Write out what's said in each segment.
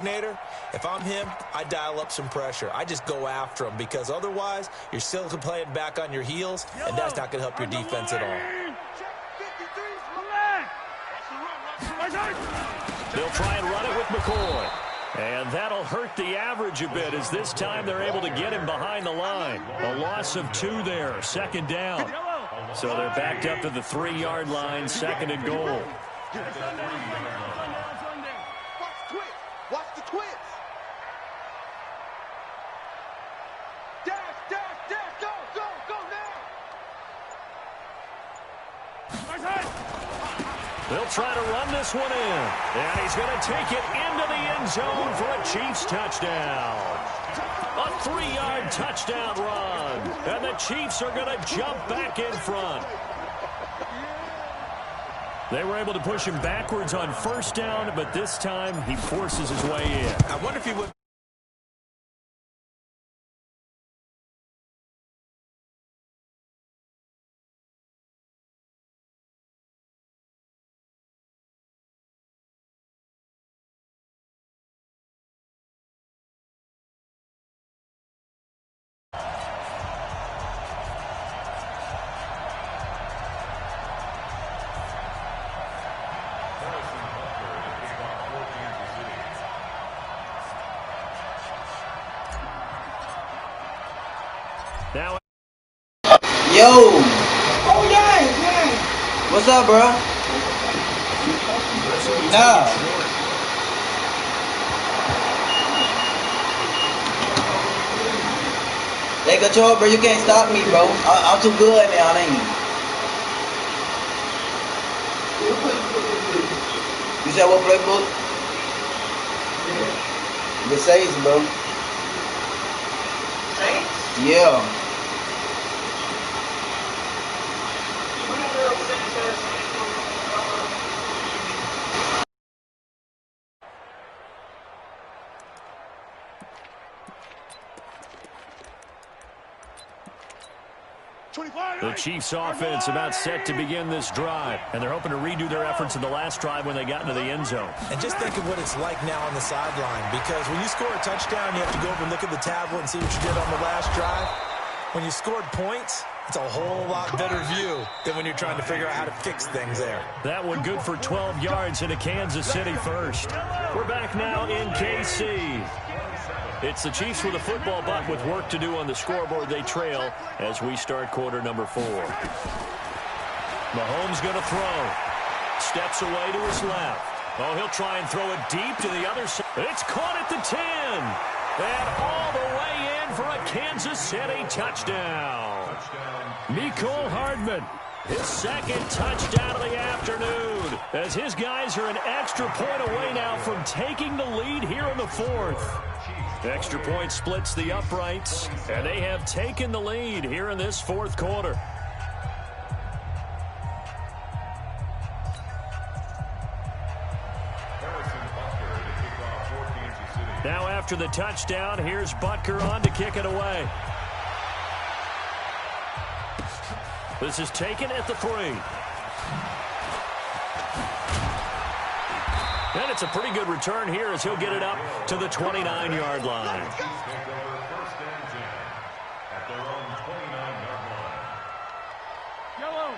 coordinator, if I'm him, I dial up some pressure. I just go after him because otherwise you're still playing back on your heels, and that's not going to help your defense at all. They'll try and run it with McCoy. And that'll hurt the average a bit as this time they're able to get him behind the line. A loss of 2 there, 2nd down. So they're backed up to the 3-yard line, 2nd and goal. Watch the twist. Dash, go now. They'll try to run this one in. And he's going to take it into the end zone for a Chiefs touchdown. A 3-yard touchdown run. And the Chiefs are going to jump back in front. They were able to push him backwards on 1st down, but this time he forces his way in. I wonder if he would. Now, yo! Oh, yeah. What's up, bro? Nah. Take control, bro. You can't stop me, bro. I'm too good now, ain't you? You said what playbook? The Saints, bro. Saints? Yeah. The Chiefs offense about set to begin this drive, and they're hoping to redo their efforts in the last drive when they got into the end zone. And just think of what it's like now on the sideline, because when you score a touchdown, you have to go over and look at the tablet and see what you did on the last drive. When you scored points, it's a whole lot better view than when you're trying to figure out how to fix things there. That one good for 12 yards into Kansas City first. We're back now in KC. It's the Chiefs with a football, but with work to do on the scoreboard. They trail as we start quarter number 4. Mahomes going to throw. Steps away to his left. Oh, he'll try and throw it deep to the other side. It's caught at the 10. And all the way in for a Kansas City touchdown. Mecole Hardman, his 2nd touchdown of the afternoon, as his guys are an extra point away now from taking the lead here in the 4th. Extra point splits the uprights, and they have taken the lead here in this 4th quarter. Now after the touchdown, here's Butker on to kick it away. This is taken at the 3. And it's a pretty good return here as he'll get it up to the 29-yard line.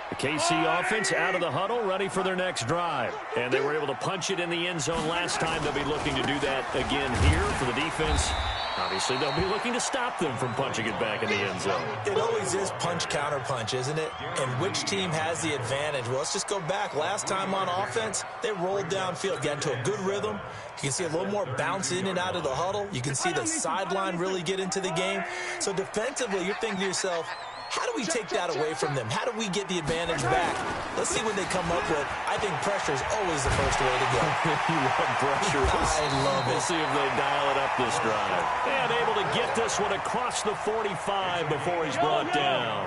The KC offense out of the huddle, ready for their next drive. And they were able to punch it in the end zone last time. They'll be looking to do that again here for the defense. Obviously, they'll be looking to stop them from punching it back in the end zone. It always is punch-counter-punch, isn't it? And which team has the advantage? Well, let's just go back. Last time on offense, they rolled downfield, got into a good rhythm. You can see a little more bounce in and out of the huddle. You can see the sideline really get into the game. So defensively, you're thinking to yourself, how do we take that away from them? How do we get the advantage back? Let's see what they come up with. I think pressure is always the first way to go. You love pressure. I love it. We'll see if they dial it up this drive. And able to get this one across the 45 before he's brought down.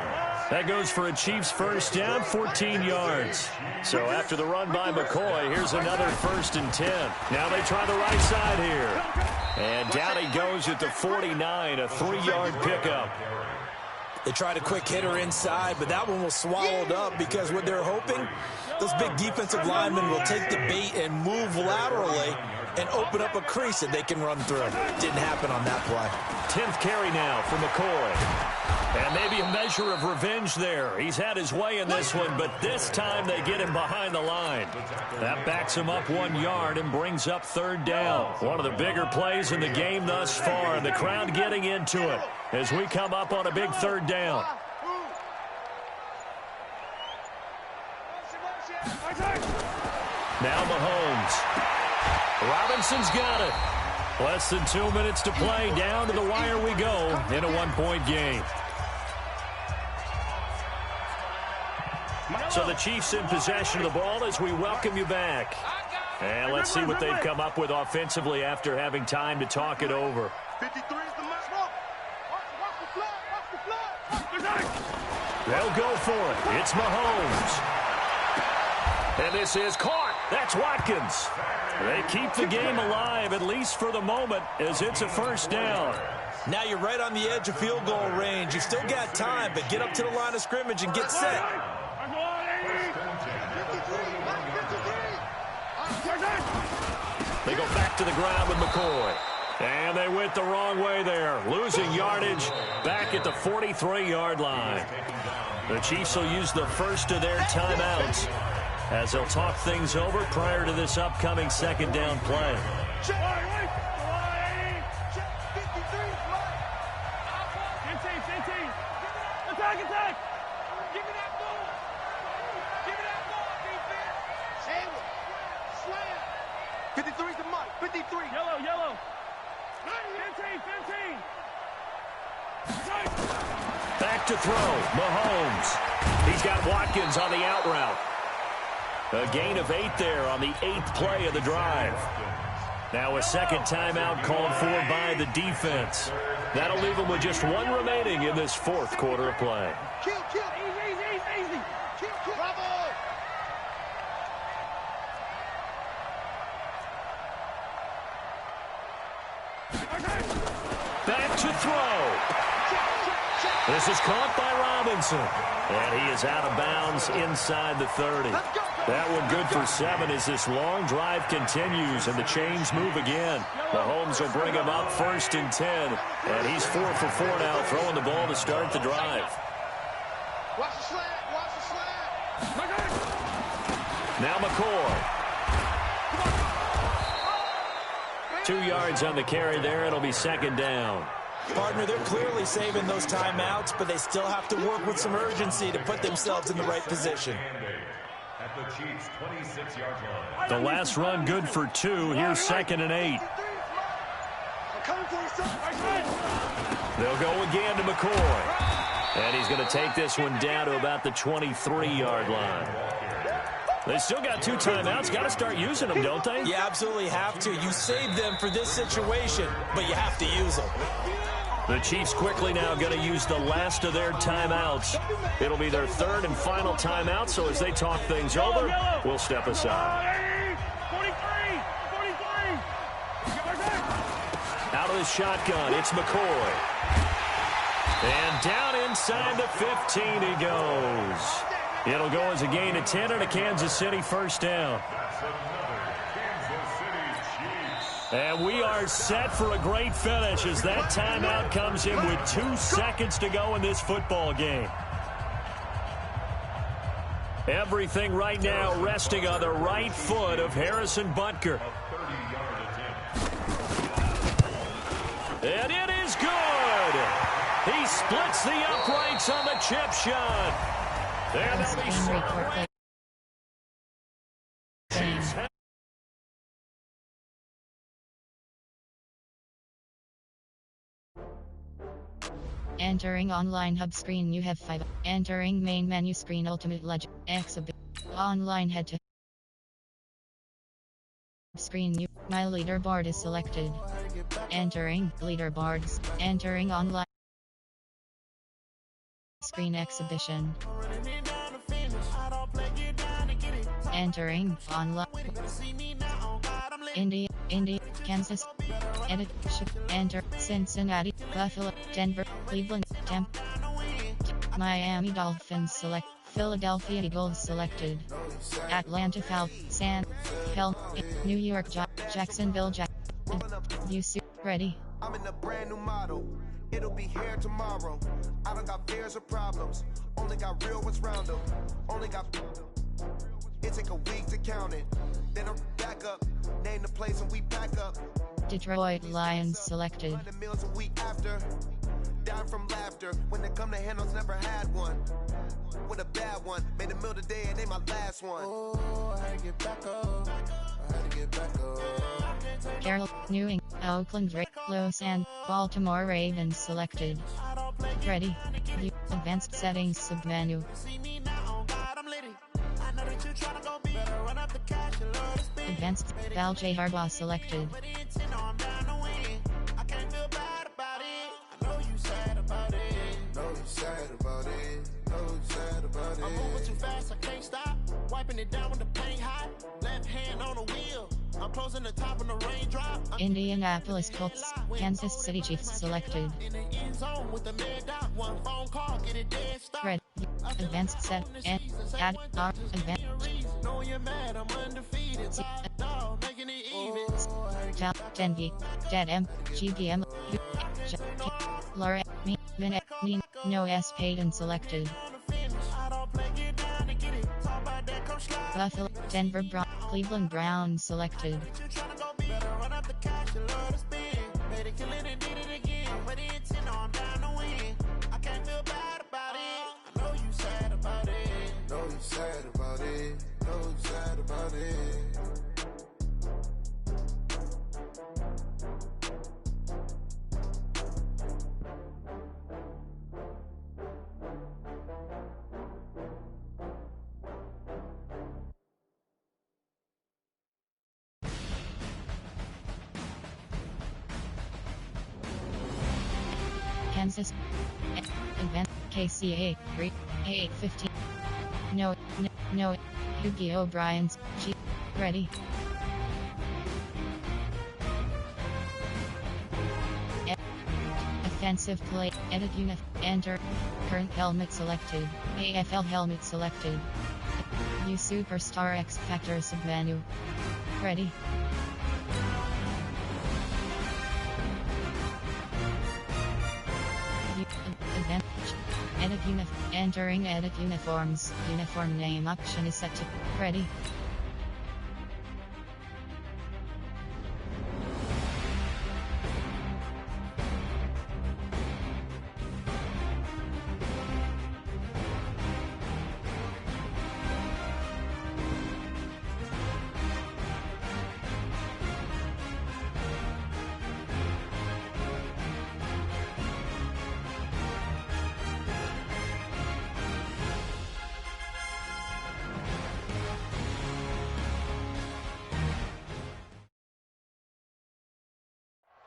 That goes for a Chiefs first down, 14 yards. So after the run by McCoy, here's another 1st and 10. Now they try the right side here. And down he goes at the 49, a 3-yard pickup. They tried a quick hitter inside, but that one was swallowed up because what they're hoping, those big defensive linemen will take the bait and move laterally and open up a crease that they can run through. Didn't happen on that play. 10th carry now for McCoy. And maybe a measure of revenge there. He's had his way in this one, but this time they get him behind the line. That backs him up 1 yard and brings up 3rd down. One of the bigger plays in the game thus far. The crowd getting into it as we come up on a big 3rd down. Now Mahomes. Robinson's got it. Less than 2 minutes to play. Down to the wire we go in a 1-point game. So the Chiefs in possession of the ball as we welcome you back. And let's see what they've come up with offensively after having time to talk it over. 53 is the match. Watch the flag. Watch the flag. They'll go for it. It's Mahomes. And this is caught. That's Watkins. They keep the game alive, at least for the moment, as it's a 1st down. Now you're right on the edge of field goal range. You've still got time, but get up to the line of scrimmage and get set. They go back to the ground with McCoy. And they went the wrong way there, losing yardage back at the 43-yard line. The Chiefs will use the first of their timeouts as they'll talk things over prior to this upcoming 2nd down play. Attack! Give me that ball! Give me that ball, defense! Slam! 53 is the mark. 53. Yellow. 15. Back to throw. Mahomes. He's got Watkins on the out route. A gain of 8 there on the 8th play of the drive. Now a 2nd timeout called for by the defense. That'll leave them with just 1 remaining in this 4th quarter of play. Kill. Easy. Kill. Bravo! Back to throw. This is caught by Robinson. And he is out of bounds inside the 30. That one good for 7 as this long drive continues and the chains move again. Mahomes will bring him up 1st and 10. And he's 4 for 4 now, throwing the ball to start the drive. Watch the slant. Now McCoy. 2 yards on the carry there. It'll be 2nd down. Partner, they're clearly saving those timeouts, but they still have to work with some urgency to put themselves in the right position. The last run good for 2. Here's 2nd and 8. They'll go again to McCoy. And he's going to take this one down to about the 23-yard line. They still got 2 timeouts. Got to start using them, don't they? You absolutely have to. You save them for this situation, but you have to use them. The Chiefs quickly now going to use the last of their timeouts. It'll be their 3rd and final timeout, so as they talk things over, we'll step aside. 43. Out of the shotgun, it's McCoy. And down inside the 15 he goes. It'll go as a gain of 10 and a Kansas City 1st down. And we are set for a great finish as that timeout comes in with 2 seconds to go in this football game. Everything right now resting on the right foot of Harrison Butker. And it is good. He splits the uprights on the chip shot. And they'll be set. Entering online hub screen, you have 5. Entering main menu screen, ultimate legend exhibit online, head to screen. My leaderboard is selected. Entering leaderboards. Entering online screen exhibition. Entering online. India, Kansas, edit, enter, Cincinnati, Buffalo, Denver, Cleveland, Tampa, Miami Dolphins select, Philadelphia Eagles selected, Atlanta Falcons, San, New York Jacksonville Jack. You ready? I'm in a brand new model. It'll be here tomorrow. I don't got fears or problems. Only got real ones round them. Only got. It take a week to count it. Then I'm back up. Name the place and we pack up. Detroit Lions selected. Meals a week after. Down from laughter. When they come to handles, never had one. With a bad one. Made a meal today and they my last one. Oh, I had to get back up. I had to get back up. Carroll, New England, Oakland, Los Angeles, Baltimore Ravens selected. Ready? View advanced settings submenu. Advanced Val J. Harbaugh selected. I'm moving too fast, I can't stop. Wiping it down when the paint hot. Left hand on the wheel. I'm closing the top of the raindrop. Indianapolis Colts, Kansas City Chiefs selected. In the end zone with the mid dot. One phone call, get it dead stop. Red, advanced set, and add, R, advanced. Know you're mad, I'm undefeated. Top dog, making it even. Top 10 geek, dead M, GPM, Laura, me, Minute, no S paid and selected. Buffalo, Denver Brown, Cleveland Browns selected. Kansas, Event, KCA, 3, 815. No, Hughie O'Brien's, G, ready. Offensive play, edit unit, enter. Current helmet selected, AFL helmet selected. U Superstar X Factor submenu. Ready. Event. Edit entering edit uniforms. Uniform name option is set to ready.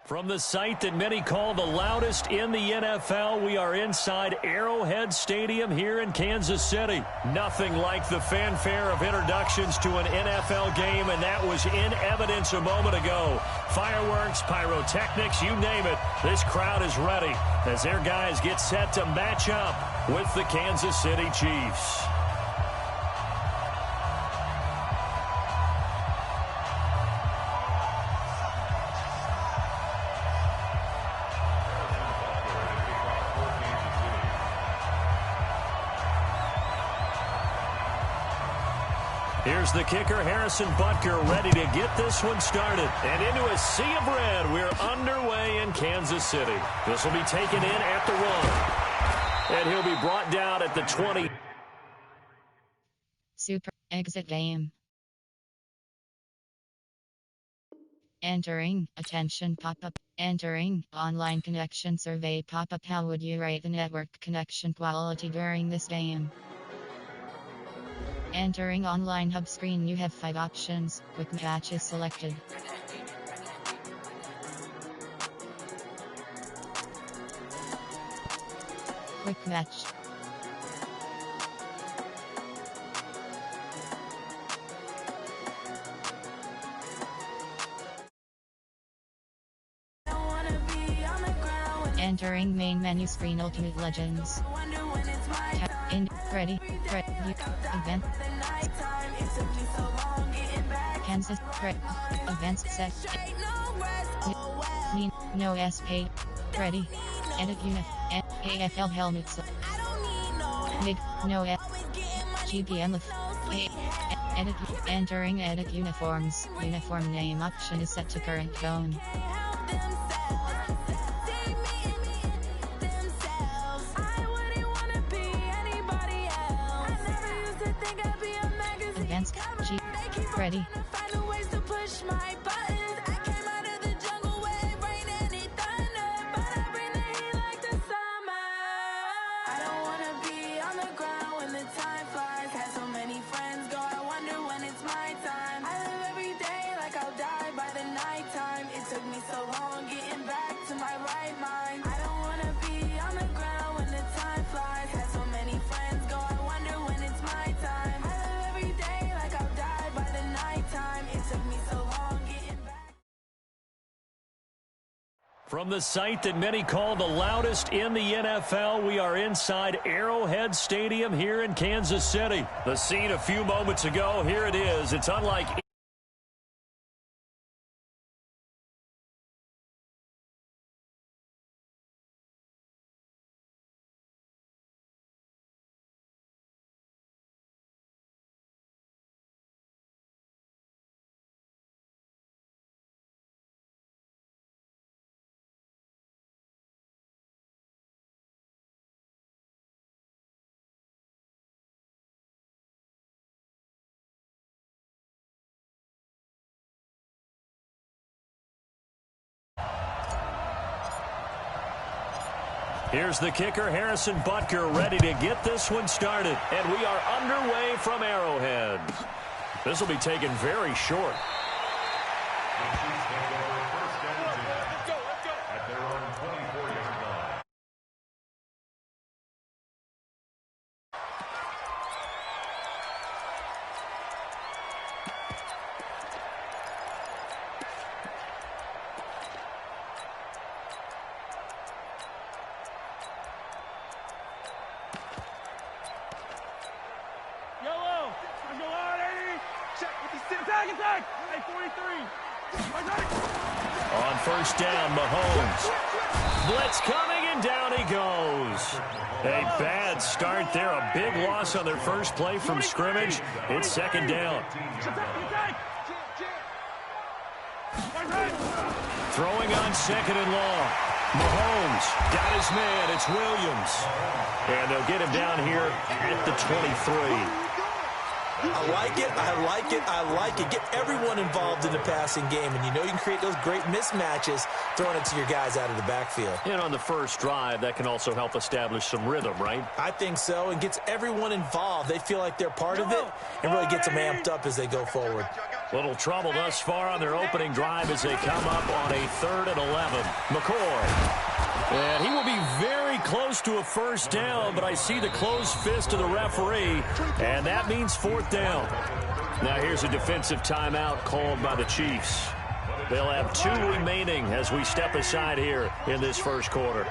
From the site that many call the loudest in the NFL, we are inside Arrowhead Stadium here in Kansas City. Nothing like the fanfare of introductions to an NFL game, and that was in evidence a moment ago. Fireworks, pyrotechnics, you name it, this crowd is ready as their guys get set to match up with the Kansas City Chiefs. Here's the kicker, Harrison Butker, ready to get this one started. And into a sea of red, we're underway in Kansas City. This will be taken in at the 1. And he'll be brought down at the 20. Super exit game. Entering, attention pop-up, entering, online connection survey pop-up. How would you rate the network connection quality during this game? Entering online hub screen, you have 5 options. Quick match is selected. Quick match. Entering main menu screen, Ultimate Legends. Tap in, ready, event. Kansas. Advanced set. No SP. Ready. Edit unit. AFL helmets. Mid. No F. GBM. Edit. Entering edit uniforms. Uniform name option is set to current tone. Advanced. G. Ready. From the site that many call the loudest in the NFL, we are inside Arrowhead Stadium here in Kansas City. The scene a few moments ago, here it is. It's unlike... Here's the kicker, Harrison Butker, ready to get this one started. And we are underway from Arrowhead. This will be taken very short. On first down, Mahomes. Blitz coming, and down he goes. A bad start there. A big loss on their first play from scrimmage. It's second down. Throwing on second and long. Mahomes got his man. It's Williams. And they'll get him down here at the 23. I like it, I like it, I like it. Get everyone involved in the passing game, and you know you can create those great mismatches throwing it to your guys out of the backfield. And on the first drive, that can also help establish some rhythm, right? I think so, and gets everyone involved. They feel like they're part of it, and really gets them amped up as they go forward. Little trouble thus far on their opening drive as they come up on a 3rd and 11. McCoy. And he will be very close to a first down, but I see the closed fist of the referee, and that means 4th down. Now here's a defensive timeout called by the Chiefs. They'll have 2 remaining as we step aside here in this first quarter.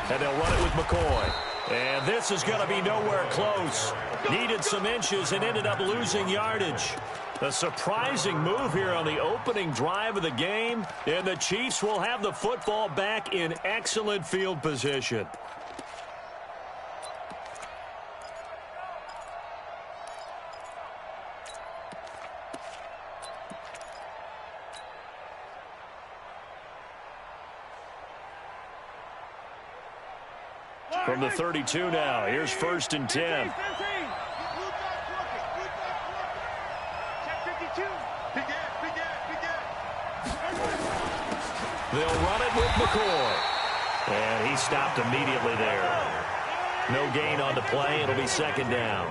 And they'll run it with McCoy. And this is going to be nowhere close. Needed some inches and ended up losing yardage. A surprising move here on the opening drive of the game, and the Chiefs will have the football back in excellent field position. From the 32 now, here's 1st and 10. They'll run it with McCoy. And he stopped immediately there. No gain on the play. It'll be 2nd down.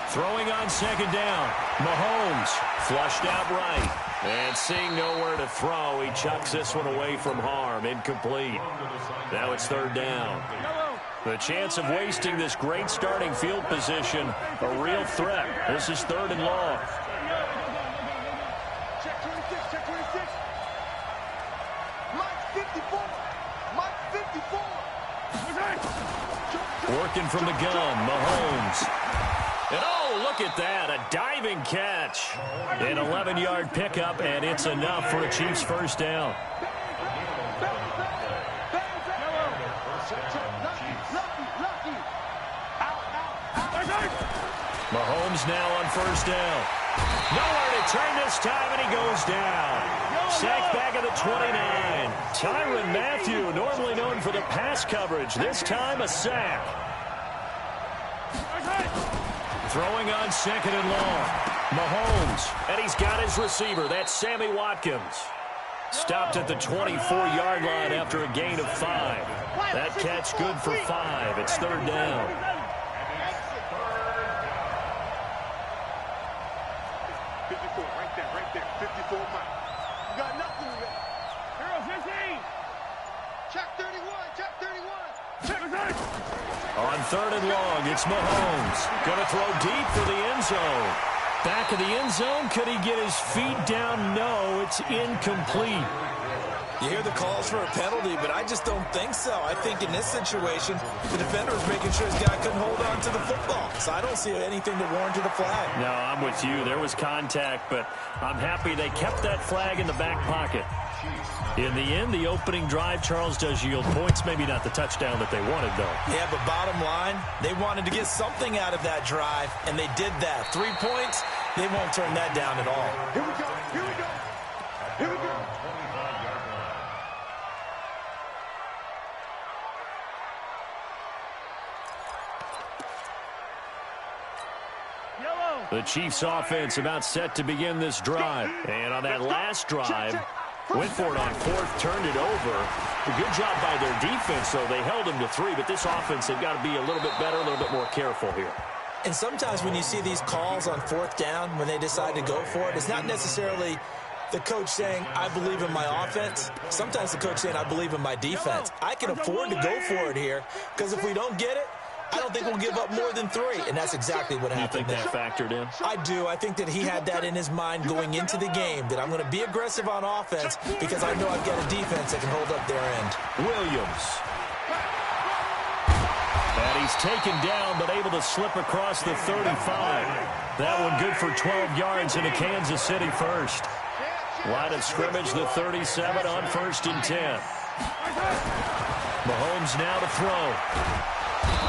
Throwing on 2nd down. Mahomes flushed out right. And seeing nowhere to throw, he chucks this one away from harm. Incomplete. Now it's 3rd down. The chance of wasting this great starting field position, a real threat. This is 3rd and long. Check 26, check 26. Mike 54. working from the gun. Mahomes. And oh, look at that, a diving catch. An 11-yard pickup, and it's enough for a Chiefs first down. Mahomes now on first down. Nowhere to turn this time, and he goes down. Sacked back at the 29. Tyrann Mathieu, normally known for the pass coverage. This time a sack. Throwing on second and long. Mahomes, and he's got his receiver. That's Sammy Watkins. Stopped at the 24-yard line after a gain of 5. That catch good for 5. It's third down. 54, right there, 54 miles. You got nothing to that. Hero 15. Check 31, check 31. Check 30. On third and long, it's Mahomes. Going to throw deep for the end zone. Back of the end zone. Could he get his feet down? No, it's incomplete. You hear the calls for a penalty, but I just don't think so. I think in this situation, the defender was making sure his guy couldn't hold on to the football. So I don't see anything to warrant a flag. No, I'm with you. There was contact, but I'm happy they kept that flag in the back pocket. In the end, the opening drive, Charles, does yield points. Maybe not the touchdown that they wanted, though. Yeah, but bottom line, they wanted to get something out of that drive, and they did that. 3 points, they won't turn that down at all. Here we go, here we go, here we go. The Chiefs offense about set to begin this drive. And on that last drive, went for it on fourth, turned it over. A good job by their defense, though. They held them to 3, but this offense, they've got to be a little bit better, a little bit more careful here. And sometimes when you see these calls on fourth down, when they decide to go for it, it's not necessarily the coach saying, I believe in my offense. Sometimes the coach saying, I believe in my defense. I can afford to go for it here, because if we don't get it, I don't think we'll give up more than 3, and that's exactly what happened. You think that factored in? I do. I think that he had that in his mind going into the game, that I'm going to be aggressive on offense because I know I've got a defense that can hold up their end. Williams. And he's taken down, but able to slip across the 35. That one good for 12 yards into Kansas City first. Line of scrimmage, the 37 on first and 10. Mahomes now to throw.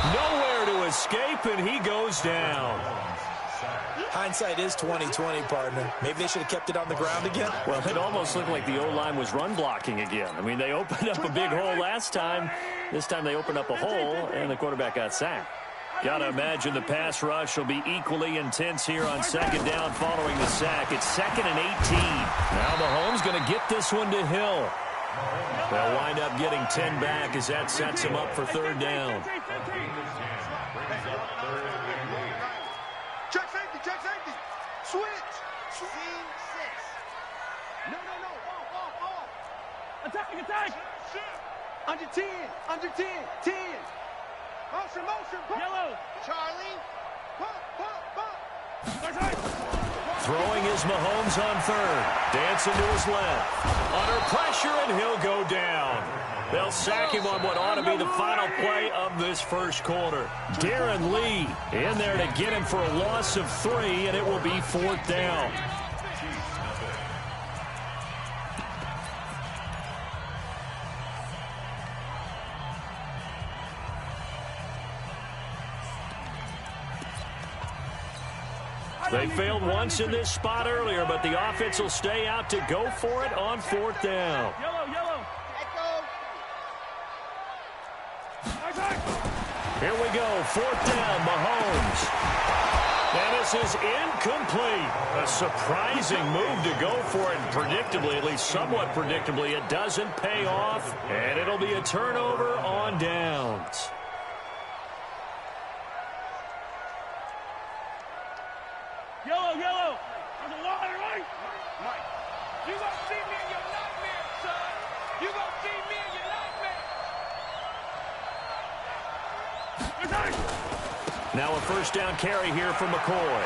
Nowhere to escape, and he goes down. Hindsight is 20/20, partner. Maybe they should have kept it on the ground again. Well, it almost looked like the O-line was run blocking again. I mean, they opened up a big hole last time. This time they opened up a hole, and the quarterback got sacked. Got to imagine the pass rush will be equally intense here on second down following the sack. It's 2nd and 18. Now Mahomes going to get this one to Hill. They'll wind up getting 10 back as that sets him up for third down. Check safety, check safety. Switch. Team 6. No. Off. Attack. Under 10. 10. Motion. Pump. Yellow. Charlie. Pump. Throwing is Mahomes on third. Dancing to his left. Under pressure, and he'll go down. They'll sack him on what ought to be the final play of this first quarter. Darren Lee in there to get him for a loss of 3, and it will be fourth down. They failed once in this spot earlier, but the offense will stay out to go for it on fourth down. Yellow. Here we go, fourth down, Mahomes. And this is incomplete. A surprising move to go for it, predictably, at least somewhat predictably. It doesn't pay off, and it'll be a turnover on downs. Yellow. There's a line, right? Mike, you gonna see me in your nightmare, son. You gonna see me in your nightmare. Now a first down carry here for McCoy.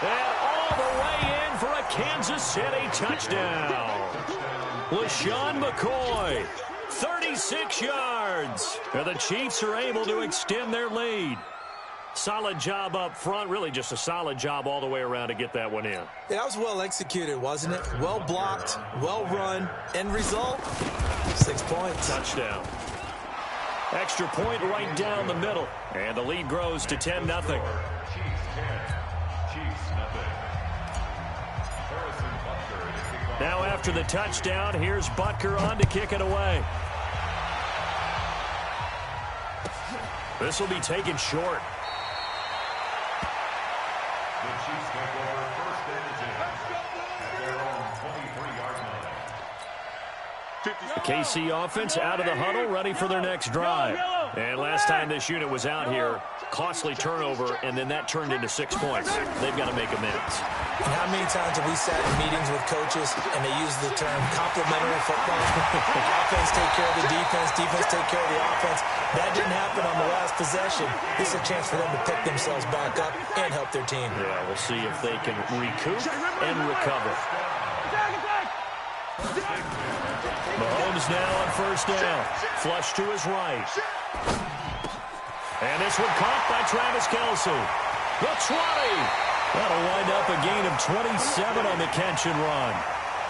And all the way in for a Kansas City touchdown. LaShawn McCoy, 36 yards. And the Chiefs are able to extend their lead. Solid job up front. Really just a solid job all the way around to get that one in. Yeah, that was well executed, wasn't it? Well blocked, well run. End result, 6 points. Touchdown. Extra point right down the middle. And the lead grows to 10-0. Now after the touchdown, here's Butker on to kick it away. This will be taken short. The Chiefs take over first and 10 at their own 23-yard line. The KC offense out of the huddle, ready for their next drive. And last time this unit was out here, costly turnover, and then that turned into 6 points. They've got to make amends. And how many times have we sat in meetings with coaches and they use the term complementary football? Offense take care of the defense, defense take care of the offense. That didn't happen on the last possession. This is a chance for them to pick themselves back up and help their team. Yeah, we'll see if they can recoup and recover. Mahomes now on first down. Flush to his right. And this one caught by Travis Kelce. The 20. That'll wind up a gain of 27 on the catch and run.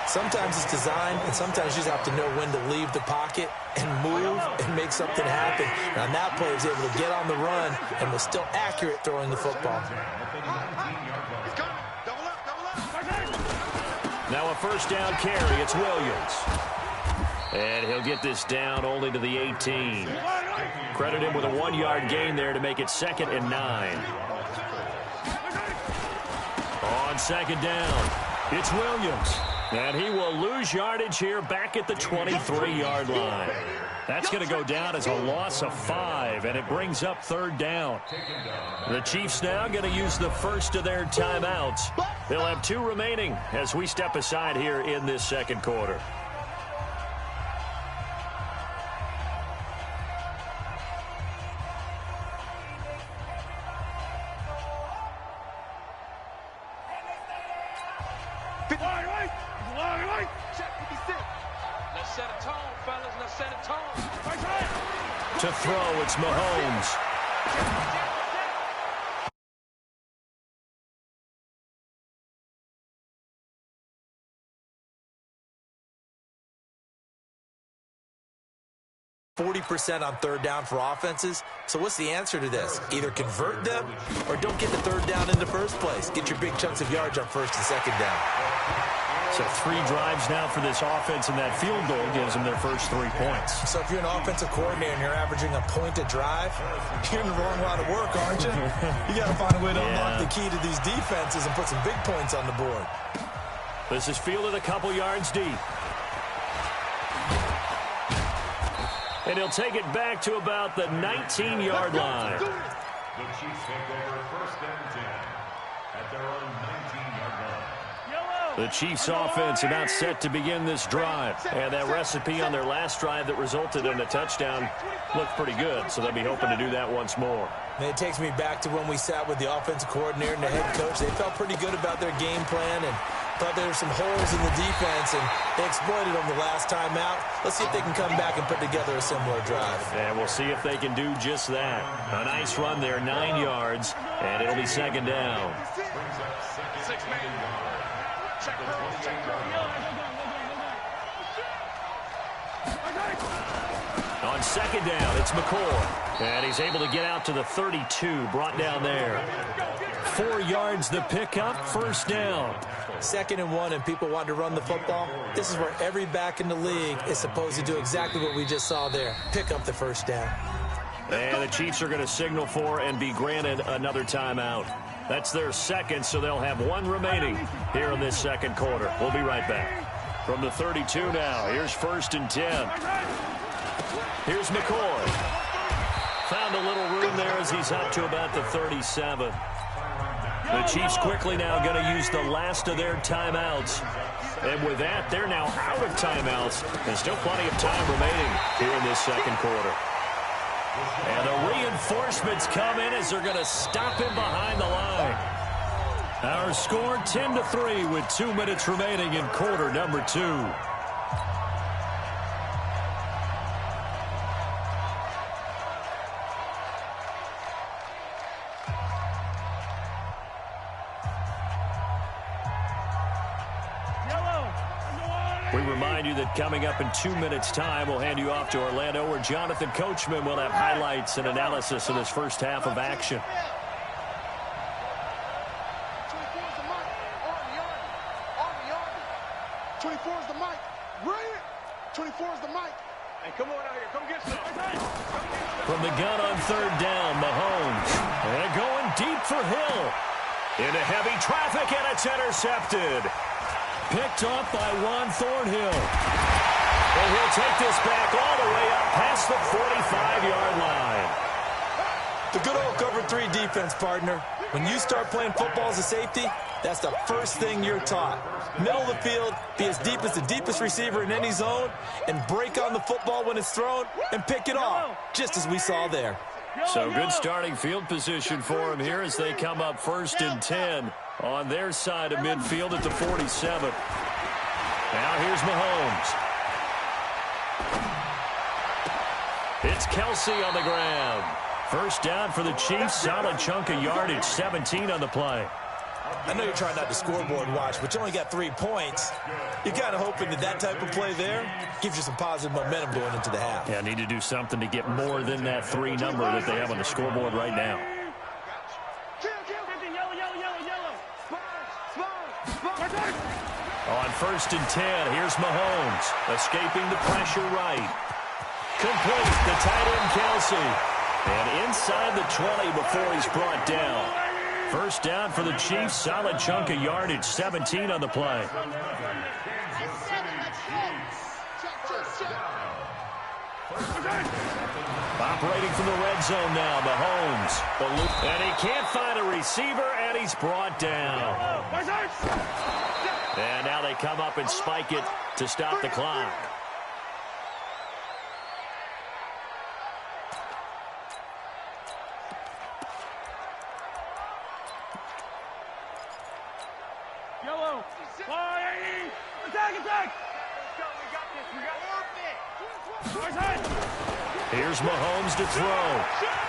Sometimes it's design, and sometimes you just have to know when to leave the pocket and move and make something happen. And on that play, he was able to get on the run and was still accurate throwing the football. Now a first down carry. It's Williams. And he'll get this down only to the 18. Credit him with a 1-yard gain there to make it 2nd and 9. On second down, it's Williams. And he will lose yardage here back at the 23-yard line. That's going to go down as a loss of 5, and it brings up 3rd down. The Chiefs now going to use the first of their timeouts. They'll have 2 remaining as we step aside here in this second quarter. To throw, it's Mahomes. %40 on 3rd down for offenses. So what's the answer to this? Either convert them or don't get the 3rd down in the first place. Get your big chunks of yards on 1st and 2nd down. So 3 drives now for this offense, and that field goal gives them their first 3 points. So if you're an offensive coordinator and you're averaging a point a drive, you're in the wrong line of work, aren't you? You got to find a way to unlock the key to these defenses and put some big points on the board. This is fielded a couple yards deep. And he'll take it back to about the 19-yard line. The Chiefs take over first and 10 at their own 19-yard line. The Chiefs offense about set to begin this drive. And that recipe on their last drive that resulted in a touchdown looked pretty good. So they'll be hoping to do that once more. And it takes me back to when we sat with the offensive coordinator and the head coach. They felt pretty good about their game plan and thought there were some holes in the defense, and they exploited them the last time out. Let's see if they can come back and put together a similar drive. And we'll see if they can do just that. A nice run there, 9 yards, and it'll be 2nd down. On 2nd down, it's McCoy. And he's able to get out to the 32, brought down there. 4 yards the pickup, 1st down. 2nd and 1, and people want to run the football. This is where every back in the league is supposed to do exactly what we just saw there. Pick up the 1st down. And the Chiefs are going to signal for and be granted another timeout. That's their 2nd, so they'll have 1 remaining here in this second quarter. We'll be right back. From the 32 now, here's 1st and 10. Here's McCoy. Found a little room there as he's up to about the 37. The Chiefs quickly now going to use the last of their timeouts. And with that, they're now out of timeouts. There's still plenty of time remaining here in this second quarter. And the reinforcements come in as they're going to stop him behind the line. Our score 10-3 with 2 minutes remaining in quarter number 2. remind you that coming up in 2 minutes' time, we'll hand you off to Orlando, where Jonathan Coachman will have highlights and analysis of this first half of action. 24 is the mic. Bring it. 24 is the mic. Hey, come on out here. Come get some. From the gun on third down, Mahomes. And going deep for Hill. Into heavy traffic, and it's intercepted. Picked off by Juan Thornhill. And he'll take this back all the way up past the 45-yard line. The good old cover 3 defense, partner. When you start playing football as a safety, that's the first thing you're taught. Middle of the field, be as deep as the deepest receiver in any zone, and break on the football when it's thrown and pick it off, just as we saw there. So good starting field position for him here as they come up 1st and 10 on their side of midfield at the 47. Now here's Mahomes. It's Kelsey on the ground. First down for the Chiefs. Solid chunk of yardage, 17 on the play. I know you're trying not to scoreboard watch, but you only got 3 points. You're kind of hoping that type of play there gives you some positive momentum going into the half. Yeah, need to do something to get more than that 3 number that they have on the scoreboard right now. On 1st and 10, here's Mahomes. Escaping the pressure right. Complete to tight end Kelsey. And inside the 20 before he's brought down. First down for the Chiefs. Solid chunk of yardage. 17 on the play. Operating from the red zone now. Mahomes. And he can't find a receiver, and he's brought down. And now they come up and spike it to stop the clock. Yellow. Attack, attack. Here's Mahomes to throw.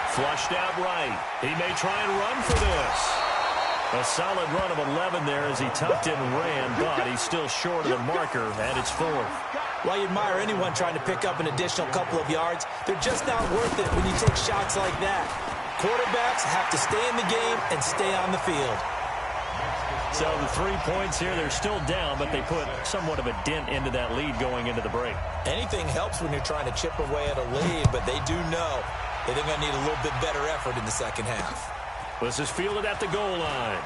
Flushed out right. He may try and run for this. A solid run of 11 there as he tucked in and ran, but he's still short of the marker, and it's 4th. While you admire anyone trying to pick up an additional couple of yards, they're just not worth it when you take shots like that. Quarterbacks have to stay in the game and stay on the field. So the 3 points here, they're still down, but they put somewhat of a dent into that lead going into the break. Anything helps when you're trying to chip away at a lead, but they do know that they're going to need a little bit better effort in the second half. This is fielded at the goal line.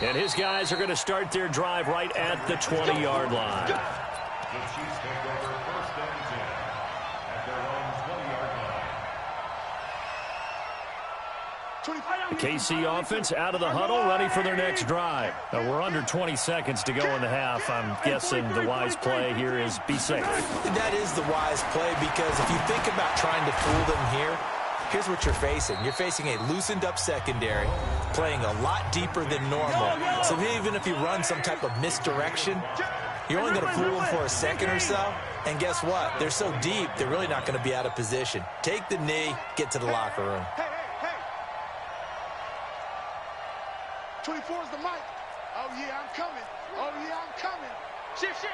And his guys are going to start their drive right at the 20-yard line. The Chiefs take over 1st and 10 at their own 20-yard line. The KC offense out of the huddle, ready for their next drive. Now we're under 20 seconds to go in the half. I'm guessing the wise play here is be safe. That is the wise play, because if you think about trying to fool them here, here's what you're facing. You're facing a loosened-up secondary, playing a lot deeper than normal. So even if you run some type of misdirection, you're only going to fool them for a second or so. And guess what? They're so deep, they're really not going to be out of position. Take the knee, get to the locker room. 24 is the mic. Oh, yeah, I'm coming. Oh, yeah, I'm coming. Shift.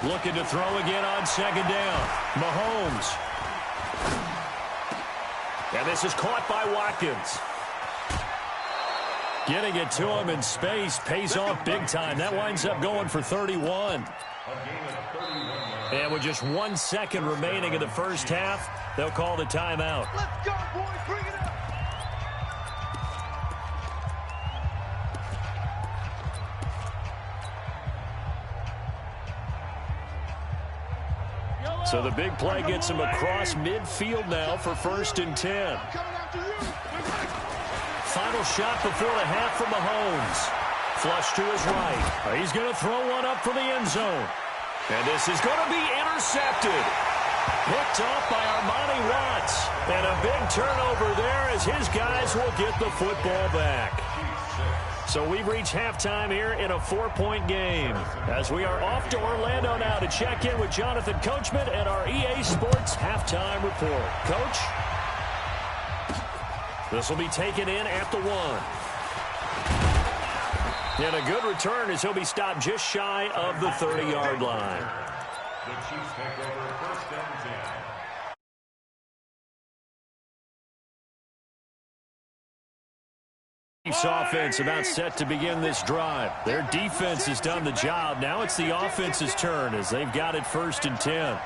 Looking to throw again on 2nd down. Mahomes. And this is caught by Watkins. Getting it to him in space pays off big time. That winds up going for 31. And with just 1 second remaining in the first half, they'll call the timeout. Let's go, boys. Bring it up. So the big play gets him across midfield now for 1st and 10. Final shot before the half from Mahomes. Flush to his right. He's going to throw one up for the end zone. And this is going to be intercepted. Picked off by Armani Watts. And a big turnover there as his guys will get the football back. So we've reached halftime here in a 4-point game. As we are off to Orlando now to check in with Jonathan Coachman and our EA Sports halftime report. Coach? This will be taken in at the 1. And a good return as he'll be stopped just shy of the 30-yard line. The Chiefs take over first and 10. Chiefs offense about set to begin this drive. Their defense has done the job. Now it's the offense's turn as they've got it first and 10.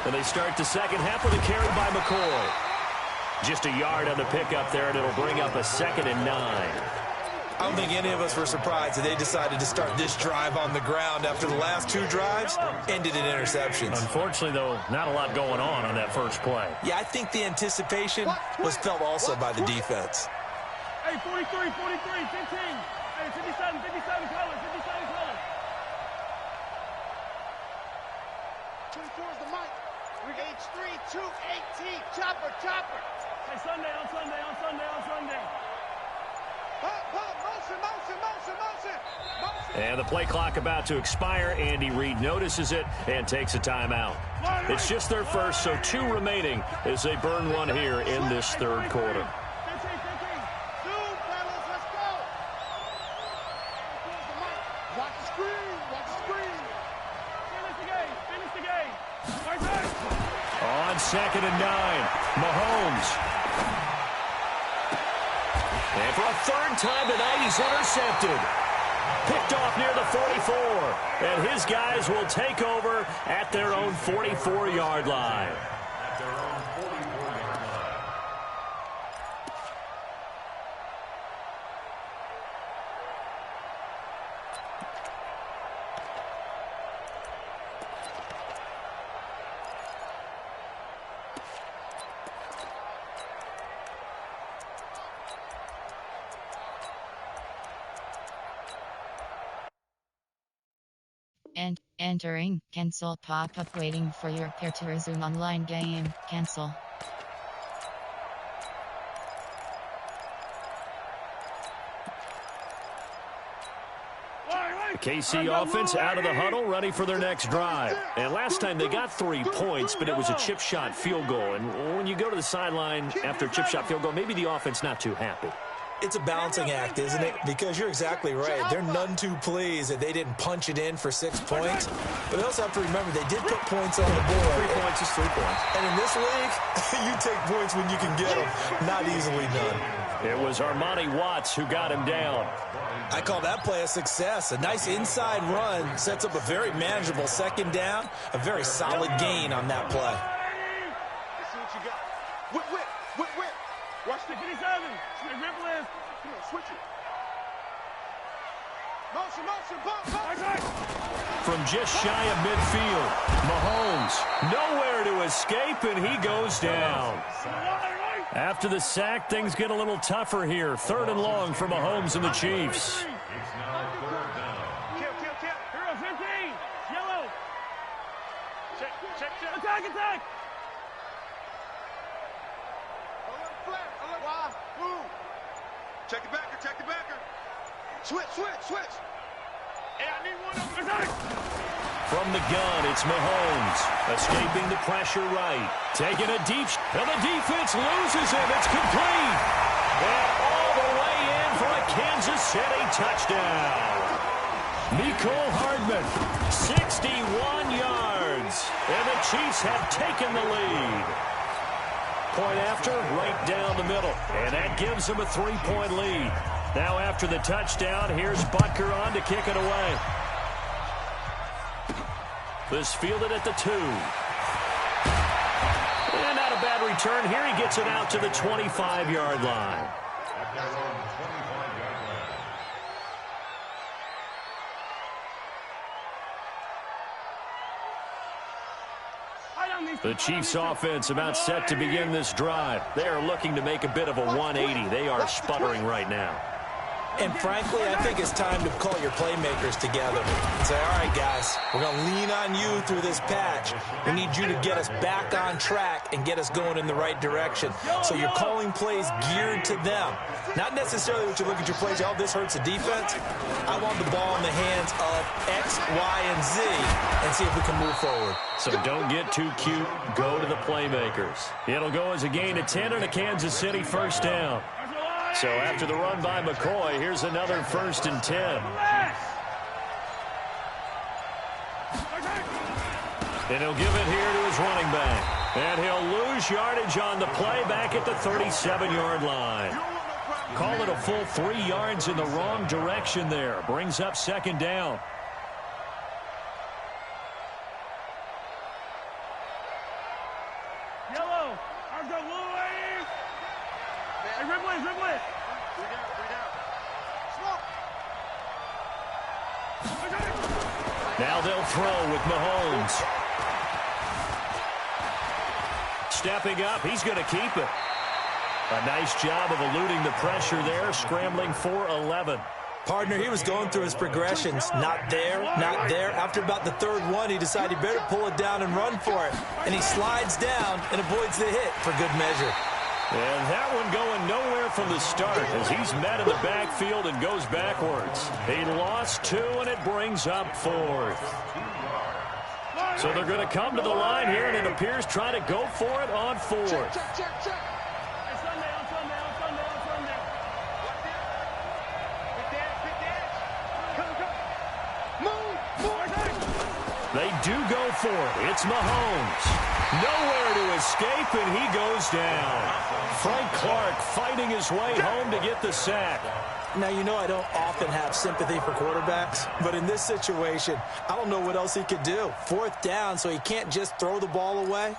And they start the second half with a carry by McCoy. Just a yard on the pickup there, and it'll bring up a 2nd and 9. I don't think any of us were surprised that they decided to start this drive on the ground after the last 2 drives ended in interceptions. Unfortunately, though, not a lot going on that first play. Yeah, I think the anticipation was felt also by the defense. Hey, 43, 15. Hey, 57, color, 57 color. 24 is the mic. H3, 218, chopper. Hey, Sunday. Motion. And the play clock about to expire. Andy Reid notices it and takes a timeout. It's just their first, so 2 remaining as they burn one here in this third quarter. 15. Zoom, fellas, let's go. Watch the screen. Finish the game. Right there. On 2nd and 9, Mahomes. And for a 3rd time tonight, he's intercepted. Picked off near the 44. And his guys will take over at their own 44-yard line. At their own 44-yard line. And entering cancel pop-up waiting for your pair to resume online game. Cancel. The KC offense out of the huddle, ready for their next drive. And last time they got 3 points, but it was a chip shot field goal. And when you go to the sideline after a chip shot field goal, maybe the offense not too happy. It's a balancing act, isn't it? Because you're exactly right. They're none too pleased that they didn't punch it in for 6 points. But they also have to remember they did put points on the board. 3 points is 3 points. And in this league, you take points when you can get them. Not easily done. It was Armani Watts who got him down. I call that play a success. A nice inside run sets up a very manageable 2nd down. A very solid gain on that play. Let's see what you got. Whip. Watch the 57. Ripple is. Come on, switch it. Motion, bump. From just shy of midfield, Mahomes nowhere to escape, and he goes down. After the sack, things get a little tougher here. 3rd and long for Mahomes and the Chiefs. It's now 3rd down. Kill. Hero 15. Yellow. Check. Attack. Why? Who? Check the backer. Switch. Hey, I need one of them. From the gun, it's Mahomes. Escaping the pressure right. Taking a deep and the defense loses him. It's complete. And all the way in for a Kansas City touchdown. Nicole Hardman, 61 yards. And the Chiefs have taken the lead. Point after, right down the middle. And that gives them a 3-point lead. Now after the touchdown, here's Butker on to kick it away. This fielded at the 2. And not a bad return. Here he gets it out to the 25-yard line. At their own 25-yard line. The Chiefs offense about set to begin this drive. They are looking to make a bit of a 180. They are sputtering right now. And frankly, I think it's time to call your playmakers together and say, all right, guys, we're going to lean on you through this patch. We need you to get us back on track and get us going in the right direction. So you're calling plays geared to them. Not necessarily what you look at your plays, oh, this hurts the defense. I want the ball in the hands of X, Y, and Z and see if we can move forward. So don't get too cute. Go to the playmakers. It'll go as a gain of 10 and a Kansas City first down. So after the run by McCoy, here's another 1st and 10. And he'll give it here to his running back. And he'll lose yardage on the play back at the 37-yard line. Call it a full 3 yards in the wrong direction there. Brings up 2nd down. Yellow. Arms up, little lady. Hey, Ripley. 3 down. Smoke. Now they'll throw with Mahomes. Stepping up, he's going to keep it. A nice job of eluding the pressure there, scrambling for 11. Partner, he was going through his progressions. Not there, not there. After about the 3rd one, he decided he better pull it down and run for it. And he slides down and avoids the hit for good measure. And that one going nowhere from the start as he's met in the backfield and goes backwards. He lost 2, and it brings up 4th. So they're going to come to the line here, and it appears trying to go for it on 4th. Check. They do go for it. It's Mahomes. Nowhere to escape, and he goes down. Frank Clark fighting his way home to get the sack. Now, you know I don't often have sympathy for quarterbacks, but in this situation, I don't know what else he could do. 4th down, so he can't just throw the ball away.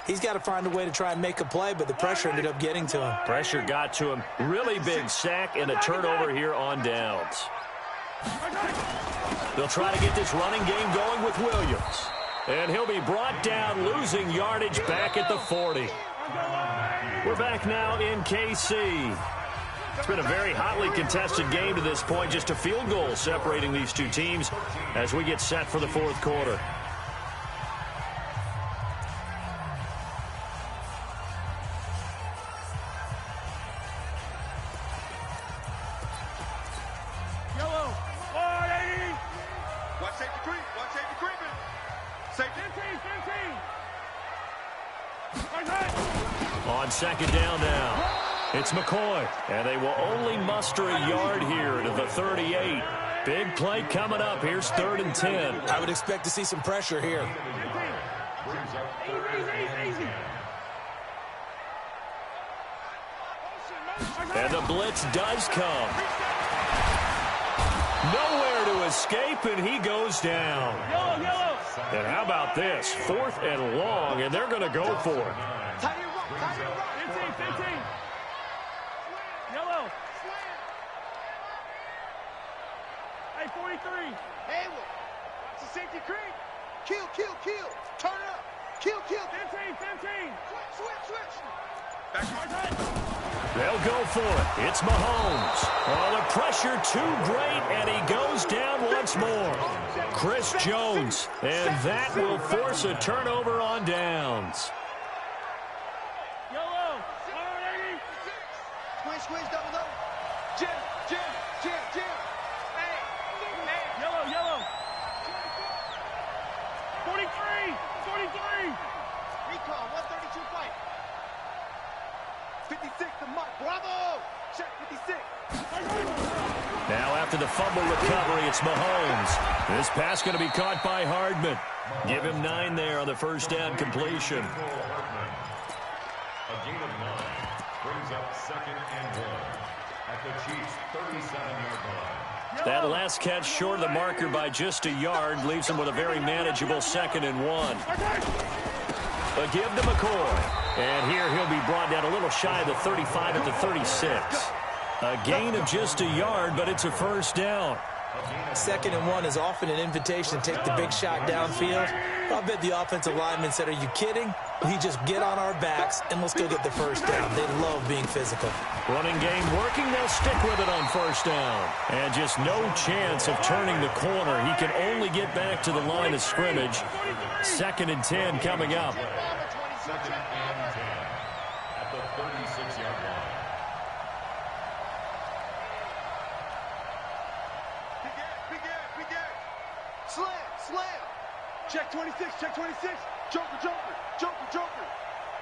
He's got to find a way to try and make a play, but the pressure ended up getting to him. Pressure got to him. Really big sack and a turnover here on downs. They'll try to get this running game going with Williams. And he'll be brought down, losing yardage back at the 40. We're back now in KC. It's been a very hotly contested game to this point. Just a field goal separating these two teams as we get set for the 4th quarter. Yellow. 480. Watch safety creep. Safety. 15. On 2nd down now. It's McCoy, and they will only muster a yard here to the 38. Big play coming up. Here's 3rd and 10. I would expect to see some pressure here. Easy. And the blitz does come. Nowhere to escape, and he goes down. Yellow. And how about this? 4th and long, and they're going to go for it. 15. Yellow. Hey, 43. Hey, it's a safety creep. Kill. Turn it up. Kill. 15. Switch. They'll go for it. It's Mahomes. Oh, the pressure too great, and he goes down once more. Chris Jones, and that will force a turnover on downs. Yellow. 180. Squeeze, double. Jim. Hey. Yellow. 43. Recon, 132 fight. 56 to Mike. Bravo. Check 56. Now after the fumble recovery, it's Mahomes. This pass going to be caught by Hardman. Give him 9 there on the 1st down completion. A gain of 9 brings up 2nd and 1 at the Chiefs' 37-yard line. That last catch short of the marker by just a yard leaves him with a very manageable 2nd and 1. A give to McCoy. And here he'll be brought down a little shy of the 35 at the 36. A gain of just a yard, but it's a 1st down. 2nd and 1 is often an invitation to take the big shot downfield. I bet the offensive lineman said, "Are you kidding? We just get on our backs and let's go get the 1st down." They love being physical. Running game working. They'll stick with it on 1st down. And just no chance of turning the corner. He can only get back to the line of scrimmage. 2nd and 10 coming up. 2nd and 10 at the 36-yard line. Big air. Slam. Check 26. Joker.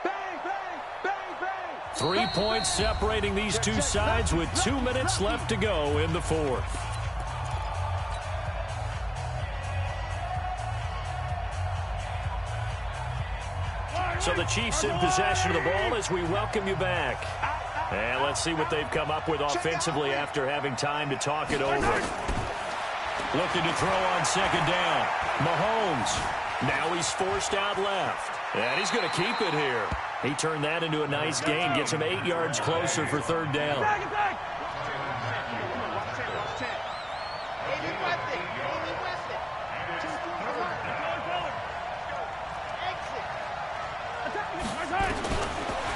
Bang, bang, bang, bang. 3 points separating these two sides with 2 minutes left to go in the fourth. So the Chiefs in possession of the ball as we welcome you back. And let's see what they've come up with offensively after having time to talk it over. Looking to throw on second down. Mahomes. Now he's forced out left. And he's going to keep it here. He turned that into a nice gain. Gets him 8 yards closer for third down.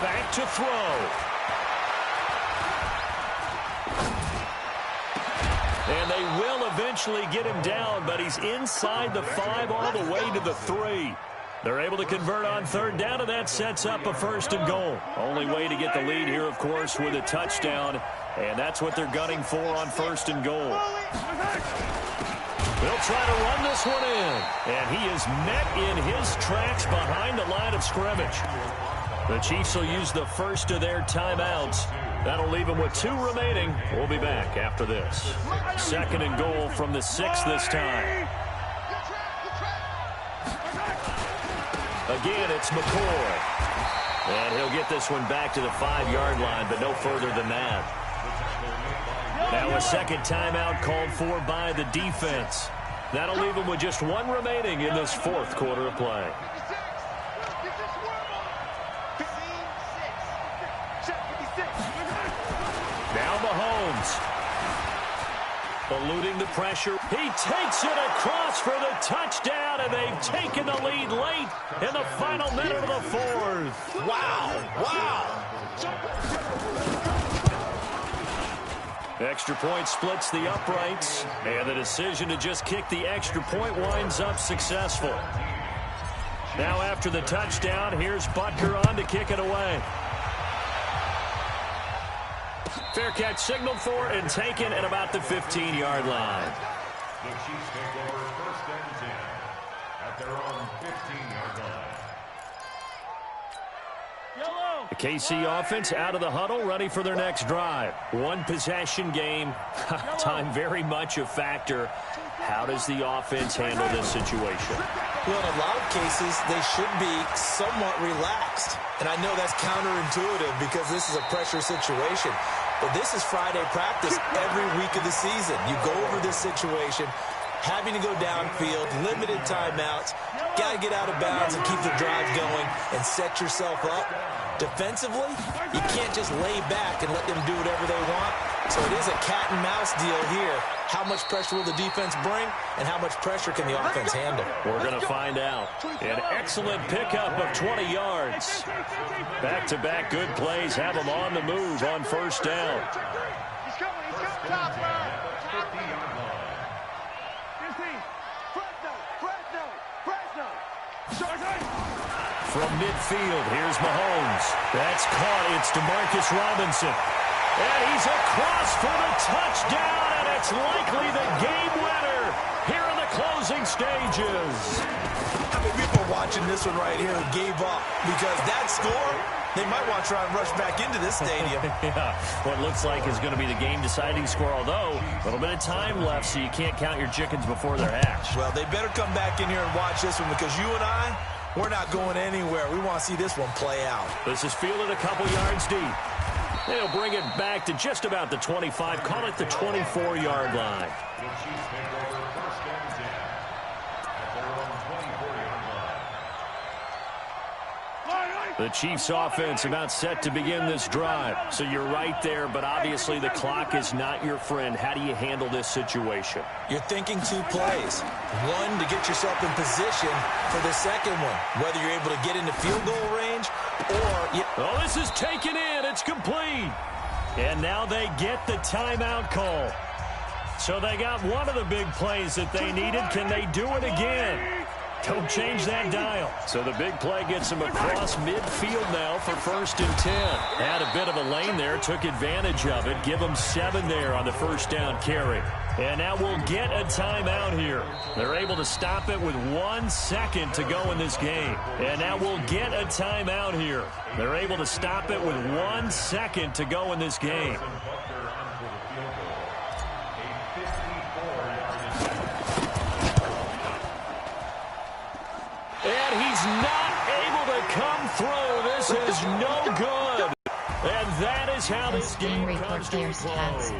Back to throw. And they will eventually get him down, but he's inside the 5 all the way to the 3. They're able to convert on third down, and that sets up a first and goal. Only way to get the lead here, of course, with a touchdown, and that's what they're gunning for on first and goal. They'll try to run this one in, and he is met in his tracks behind the line of scrimmage. The Chiefs will use the first of their timeouts. That'll leave them with 2 remaining. We'll be back after this. Second and goal from the 6 this time. Again, it's McCoy. And he'll get this one back to the 5-yard line, but no further than that. Now a second timeout called for by the defense. That'll leave them with just 1 remaining in this fourth quarter of play. Now Mahomes. Eluding the pressure. He takes it across for the touchdown, and they've taken the lead late in the final minute of the fourth. Wow. Wow. Extra point splits the uprights, and the decision to just kick the extra point winds up successful. Now after the touchdown, here's Butker on to kick it away. Fair catch signaled for and taken at about the 15-yard line. The Chiefs take over first and 10 at their own 15-yard line. The KC offense out of the huddle, ready for their next drive. 1 possession game. Time very much a factor. How does the offense handle this situation? Well, in a lot of cases, they should be somewhat relaxed. And I know that's counterintuitive because this is a pressure situation. But this is Friday practice every week of the season. You go over this situation, having to go downfield, limited timeouts, got to get out of bounds and keep the drive going and set yourself up. Defensively, you can't just lay back and let them do whatever they want. So it is a cat-and-mouse deal here. How much pressure will the defense bring, and how much pressure can the offense handle? We're going to find out. An excellent pickup of 20 yards. Back-to-back good plays have them on the move on first down. He's coming, top line. 50-yard line. 15, Fresno. From midfield, here's Mahomes. That's caught. It's DeMarcus Robinson. And he's across for the touchdown, and it's likely the game winner here in the closing stages. How many people watching this one right here gave up? Because that score, they might want to try and rush back into this stadium. Yeah, what looks like is going to be the game-deciding score, although a little bit of time left, so you can't count your chickens before they're hatched. Well, they better come back in here and watch this one because you and I, we're not going anywhere. We want to see this one play out. This is fielded a couple yards deep. They'll bring it back to just about the 25, call it the 24-yard line. The Chiefs take over first and 10 at their own 24-yard line. The Chiefs offense about set to begin this drive. So you're right there, but obviously the clock is not your friend. How do you handle this situation? You're thinking 2 plays. One, to get yourself in position for the second one, whether you're able to get into field goal range or... Oh, this is taken in. It's complete. And now they get the timeout call. So they got one of the big plays that they needed. Can they do it again? Don't change that dial. So the big play gets him across midfield now for 1st and 10. Had a bit of a lane there, took advantage of it. Give him 7 there on the 1st down carry. And now we'll get a timeout here. They're able to stop it with 1 second to go in this game. And now we'll get a timeout here. They're able to stop it with 1 second to go in this game. And he's not able to come through. This is no good. And that is how this game comes to a close.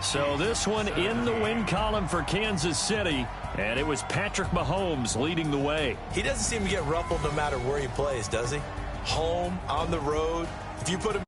So this one in the win column for Kansas City. And it was Patrick Mahomes leading the way. He doesn't seem to get ruffled no matter where he plays, does he? Home, on the road. If you put him